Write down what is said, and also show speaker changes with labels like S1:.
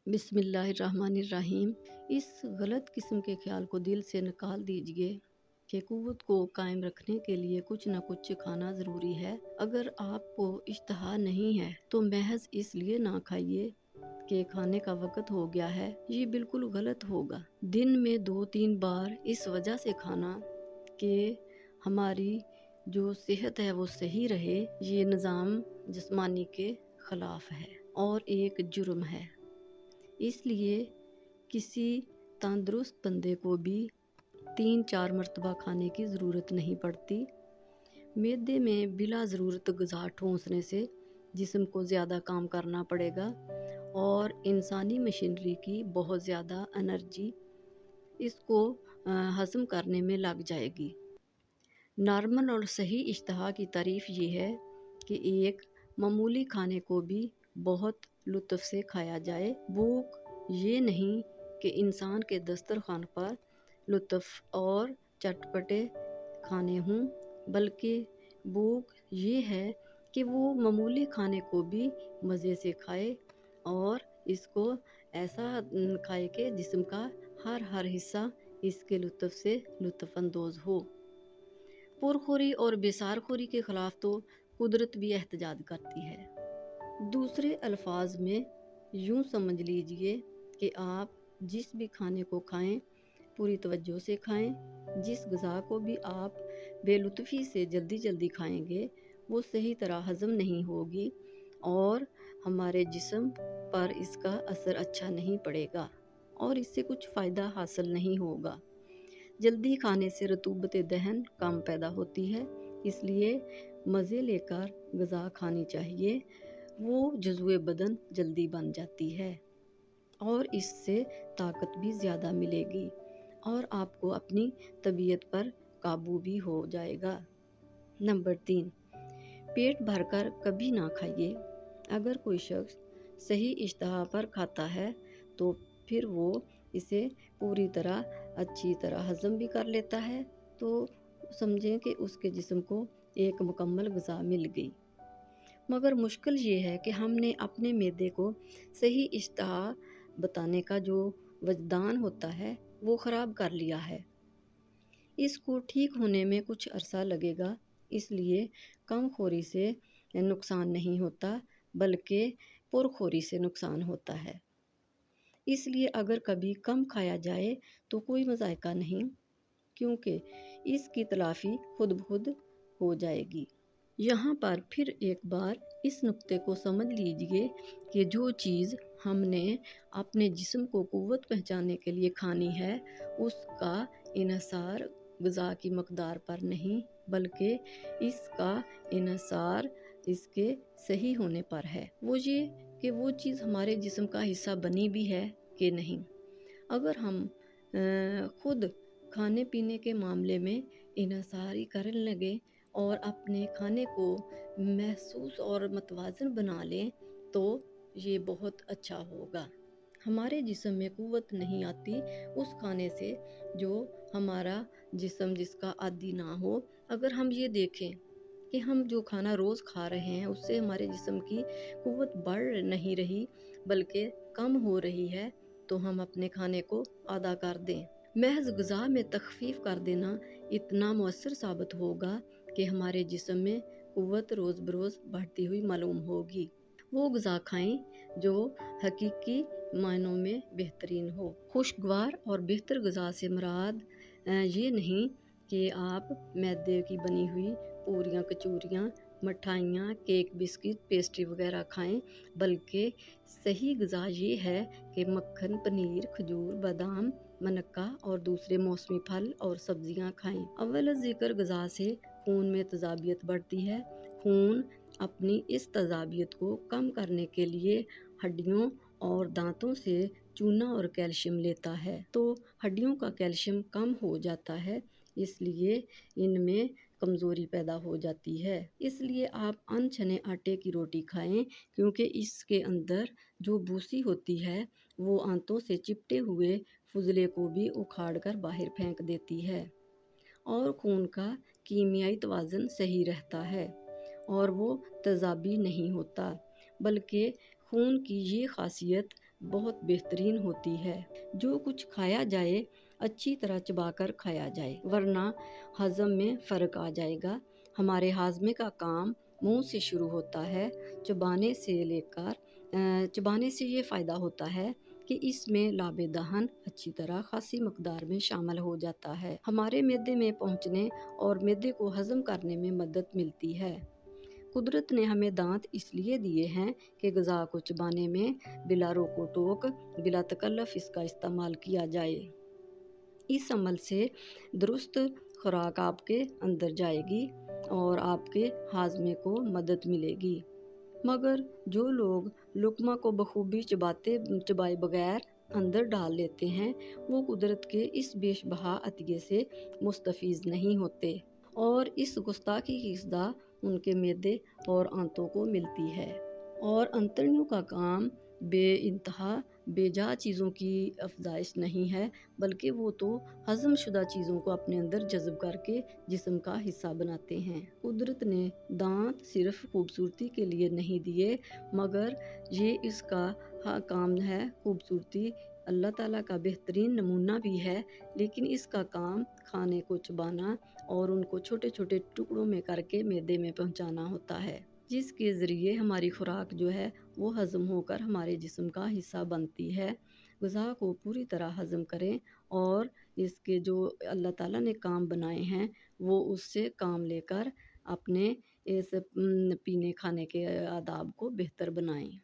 S1: बिस्मिल्लाहिर्रहमानिर्रहीम। इस गलत किस्म के ख्याल को दिल से निकाल दीजिए कि क़ुव्वत को कायम रखने के लिए कुछ न कुछ खाना ज़रूरी है। अगर आपको इश्तहा नहीं है तो महज इसलिए ना खाइए कि खाने का वक़्त हो गया है, ये बिल्कुल गलत होगा। दिन में 2-3 बार इस वजह से खाना कि हमारी जो सेहत है वो सही रहे, ये निज़ाम जिस्मानी के ख़िलाफ़ है और एक जुर्म है। इसलिए किसी तंदुरुस्त बंदे को भी 3-4 मरतबा खाने की ज़रूरत नहीं पड़ती। मैदे में बिला ज़रूरत ग़िज़ा ठूंसने से जिस्म को ज़्यादा काम करना पड़ेगा और इंसानी मशीनरी की बहुत ज़्यादा एनर्जी इसको हज़म करने में लग जाएगी। नॉर्मल और सही इश्तहा की तारीफ़ ये है कि एक मामूली खाने को भी बहुत लुत्फ़ से खाया जाए। भूख ये नहीं कि इंसान के दस्तरखान पर लुत्फ़ और चटपटे खाने हों, बल्कि भूख ये है कि वो मामूली खाने को भी मज़े से खाए और इसको ऐसा खाए कि जिस्म का हर हिस्सा इसके लुत्फ़ से लुत्फ़अंदोज़ हो। पुरखोरी और बेसारखोरी के ख़िलाफ़ तो कुदरत भी एहतजाज करती है। दूसरे अल्फाज में यूँ समझ लीजिए कि आप जिस भी खाने को खाएं पूरी तवज्जो से खाएं। जिस ग़िज़ा को भी आप बेलुत्फ़ी से जल्दी खाएंगे वो सही तरह हज़म नहीं होगी और हमारे जिस्म पर इसका असर अच्छा नहीं पड़ेगा और इससे कुछ फ़ायदा हासिल नहीं होगा। जल्दी खाने से रतूबत दहन कम पैदा होती है, इसलिए मज़े लेकर ग़िज़ा खानी चाहिए। वो जज़्वे बदन जल्दी बन जाती है और इससे ताकत भी ज़्यादा मिलेगी और आपको अपनी तबीयत पर काबू भी हो जाएगा। नंबर 3, पेट भरकर कभी ना खाइए। अगर कोई शख्स सही इश्तहा पर खाता है तो फिर वो इसे पूरी तरह अच्छी तरह हज़म भी कर लेता है, तो समझें कि उसके जिस्म को एक मुकम्मल ग़िज़ा मिल गई। मगर मुश्किल ये है कि हमने अपने मैदे को सही इश्तहा बताने का जो वजदान होता है वो ख़राब कर लिया है। इसको ठीक होने में कुछ अरसा लगेगा, इसलिए कमखोरी से नुकसान नहीं होता बल्कि पुरखोरी से नुकसान होता है। इसलिए अगर कभी कम खाया जाए तो कोई मज़ायका नहीं, क्योंकि इसकी तलाफ़ी खुद ब खुद हो जाएगी। यहाँ पर फिर एक बार इस नुक्ते को समझ लीजिए कि जो चीज़ हमने अपने जिस्म को क़ुव्वत पहुँचाने के लिए खानी है उसका इन्हिसार ग़िज़ा की मकदार पर नहीं बल्कि इसका इन्हिसार इसके सही होने पर है। वो ये कि वो चीज़ हमारे जिस्म का हिस्सा बनी भी है कि नहीं। अगर हम खुद खाने पीने के मामले में इन्हिसार करने लगे और अपने खाने को महसूस और मतवाज़न बना लें तो ये बहुत अच्छा होगा। हमारे जिस्म में क़ुव्वत नहीं आती उस खाने से जो हमारा जिस्म जिसका आदी ना हो। अगर हम ये देखें कि हम जो खाना रोज़ खा रहे हैं उससे हमारे जिस्म की क़ुव्वत बढ़ नहीं रही बल्कि कम हो रही है, तो हम अपने खाने को आधा कर दें। महज ग़िज़ा में तख़फ़ीफ़ कर देना इतना मौसर साबित होगा कि हमारे जिस्म में क़ुव्वत रोज़ बरोज़ बढ़ती हुई मालूम होगी। वो ग़िज़ा खाएं जो हकीकी मायनों में बेहतरीन हो। खुशगवार और बेहतर ग़िज़ा से मुराद ये नहीं कि आप मैदे की बनी हुई पूरियाँ, कचौरियाँ, मिठाइयाँ, केक, बिस्किट, पेस्ट्री वगैरह खाएं, बल्कि सही ग़िज़ा ये है कि मक्खन, पनीर, खजूर, बादाम, मनक्का और दूसरे मौसमी फल और सब्जियां खाएं। अव्वल ज़िक्र ग़िज़ा से खून में तेज़ाबियत बढ़ती है। खून अपनी इस तेज़ाबियत को कम करने के लिए हड्डियों और दांतों से चूना और कैल्शियम लेता है, तो हड्डियों का कैल्शियम कम हो जाता है, इसलिए इनमें कमज़ोरी पैदा हो जाती है। इसलिए आप अनछने आटे की रोटी खाएं, क्योंकि इसके अंदर जो भूसी होती है वो आंतों से चिपटे हुए फुजले को भी उखाड़ कर बाहर फेंक देती है और खून का कीमियाई तवाज़ुन सही रहता है और वो तेज़ाबी नहीं होता, बल्कि खून की ये ख़ासियत बहुत बेहतरीन होती है। जो कुछ खाया जाए अच्छी तरह चबाकर खाया जाए, वरना हज़म में फ़र्क आ जाएगा। हमारे हाजमे का काम मुंह से शुरू होता है। चबाने से ये फ़ायदा होता है कि इसमें लाबे दहन अच्छी तरह खासी मकदार में शामिल हो जाता है। हमारे मैदे में पहुंचने और मैदे को हज़म करने में मदद मिलती है। कुदरत ने हमें दांत इसलिए दिए हैं कि ग़िज़ा को चबाने में बिला रोको टोक, बिला तकल्लुफ़ इसका इस्तेमाल किया जाए। इस अमल से दुरुस्त खुराक आपके अंदर जाएगी और आपके हाजमे को मदद मिलेगी। मगर जो लोग लुक़मा को बखूबी चबाए बगैर अंदर डाल लेते हैं, वो कुदरत के इस बेशबहा अतिये से मुस्तफ़ीज़ नहीं होते और इस गुस्ताखी की सज़ा उनके मैदे और आंतों को मिलती है। और अंतड़ियों का काम बेइंतहा बेजा चीज़ों की अफ़ज़ाइश नहीं है, बल्कि वो तो हज़मशुदा चीज़ों को अपने अंदर जज़ब करके जिस्म का हिस्सा बनाते हैं। कुदरत ने दांत सिर्फ़ खूबसूरती के लिए नहीं दिए, मगर ये इसका काम है खूबसूरती अल्लाह ताला का बेहतरीन नमूना भी है, लेकिन इसका काम खाने को चबाना और उनको छोटे छोटे टुकड़ों में करके मैदे में पहुंचाना होता है, जिसके ज़रिए हमारी खुराक जो है वो हज़म होकर हमारे जिस्म का हिस्सा बनती है। ग़िज़ा को पूरी तरह हज़म करें और इसके जो अल्लाह ताला ने काम बनाए हैं वो उससे काम लेकर अपने इस पीने खाने के आदाब को बेहतर बनाएं।